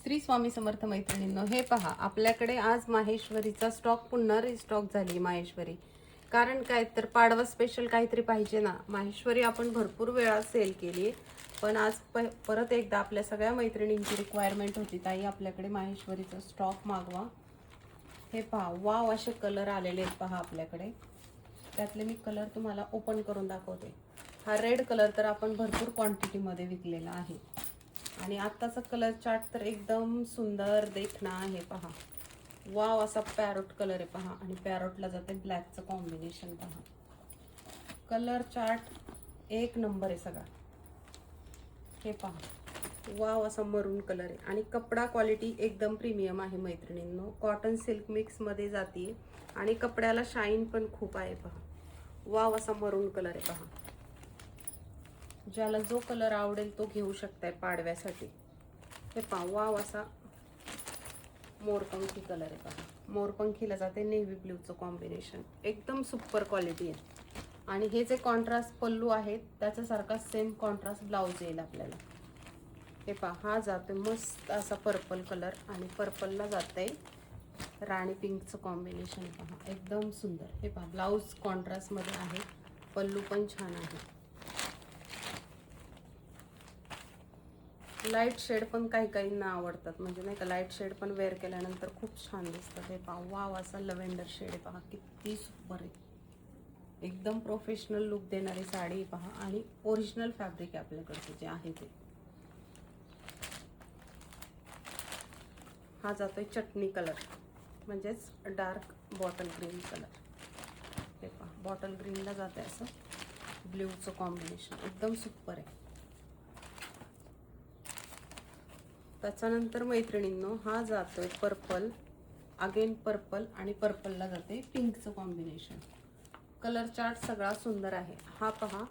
श्री स्वामी समर्थ मैत्रिणींनो, हे पहा आपल्याकडे आज माहेश्वरीचा स्टॉक पुन्हा रिस्टॉक झाली माहेश्वरी. कारण काय तर पाडवा स्पेशल काहीतरी पाहिजे ना. माहेश्वरी आपण भरपूर वेळा सेल केली, पण आज परत एकदा आपल्या सगळ्या मैत्रिणींची रिक्वायरमेंट होती, ताई आपल्याकडे माहेश्वरीचा स्टॉक मागवा. हे पहा, वाव असे कलर आलेले आहेत पहा आपल्याकडे. त्यातले मी कलर तुम्हाला ओपन करून दाखवते. हा रेड कलर तर आपण भरपूर क्वांटिटीमध्ये विकलेला आहे आणि आत्ताचा कलर चार्ट तर एकदम सुंदर देखना आहे पहा. वाव असा पॅरोट कलर आहे पहा आणि पॅरोटला जाते ब्लॅकचं कॉम्बिनेशन पहा. कलर चार्ट एक नंबर आहे सगळा. हे पहा, वाव असा मरून कलर आहे आणि कपडा क्वालिटी एकदम प्रीमियम आहे मैत्रिणींनो. कॉटन सिल्क मिक्स मध्ये जाते आणि कपड्याला शाईन पण खूप आहे पहा. वाव असा मरून कलर आहे पहा. ज्याला जो कलर आवडेल तो घेऊ शकताय पाडव्यासाठी. हे पहा, वाव असा मोरपंखी कलर आहे पहा. मोरपंखीला जाते नेव्ही ब्ल्यूचं कॉम्बिनेशन. एकदम सुपर क्वालिटी आहे आणि हे जे कॉन्ट्रास्ट पल्लू आहेत त्याच्यासारखा सेम कॉन्ट्रास्ट ब्लाऊज येईल आपल्याला. हे पहा, हा जाते मस्त असा पर्पल कलर आणि पर्पलला जाते राणी पिंकचं कॉम्बिनेशन पहा. एकदम सुंदर. हे पहा, ब्लाऊज कॉन्ट्रास्टमध्ये आहे, पल्लू पण छान आहे. लाईट शेड पण काही काहींना आवडतात, म्हणजे नाही का, लाईट शेड पण वेअर केल्यानंतर खूप छान दिसतात. हे पहा, वाव असा लव्हेंडर शेड आहे पहा, किती सुपर आहे. एकदम प्रोफेशनल लुक देणारी साडी पहा आणि ओरिजिनल फॅब्रिक आहे आपल्याकडचे जे आहे ते. हा जातोय चटणी कलर, म्हणजेच डार्क बॉटल ग्रीन कलर. हे पहा, बॉटल ग्रीनला जाते असं ब्ल्यूचं कॉम्बिनेशन. एकदम सुपर आहे. त्याच्यानंतर मैत्रिणींनो, हा जातोय पर्पल, अगेन पर्पल आणि पर्पलला जाते पिंकचं कॉम्बिनेशन. कलर चार्ट सगळा सुंदर आहे. हा पहा,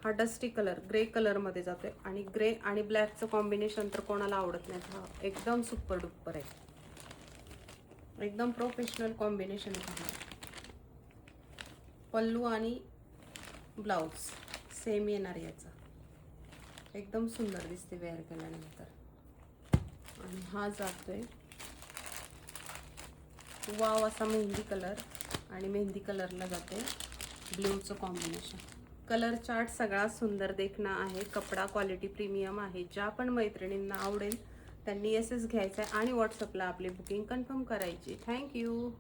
हा डस्टी कलर ग्रे कलरमध्ये जातोय आणि ग्रे आणि ब्लॅकचं कॉम्बिनेशन तर कोणाला आवडत नाही. हा एकदम सुपर डुपर आहे, एकदम प्रोफेशनल कॉम्बिनेशन आहे. पल्लू आणि ब्लाऊज सेम येणार याचा. एकदम सुंदर दिसते वेअर केल्यानंतर. आणि हा जातोय वाव असा मेहंदी कलर आणि मेहंदी कलरला जाते ब्ल्यूचं कॉम्बिनेशन. कलर चार्ट सगळा सुंदर देखना आहे. कपडा क्वालिटी प्रीमियम आहे. ज्या पण मैत्रिणींना आवडेल त्यांनी एसएस घ्यायचा आहे आणि व्हॉट्सअपला आपली बुकिंग कन्फर्म करायची. थँक्यू.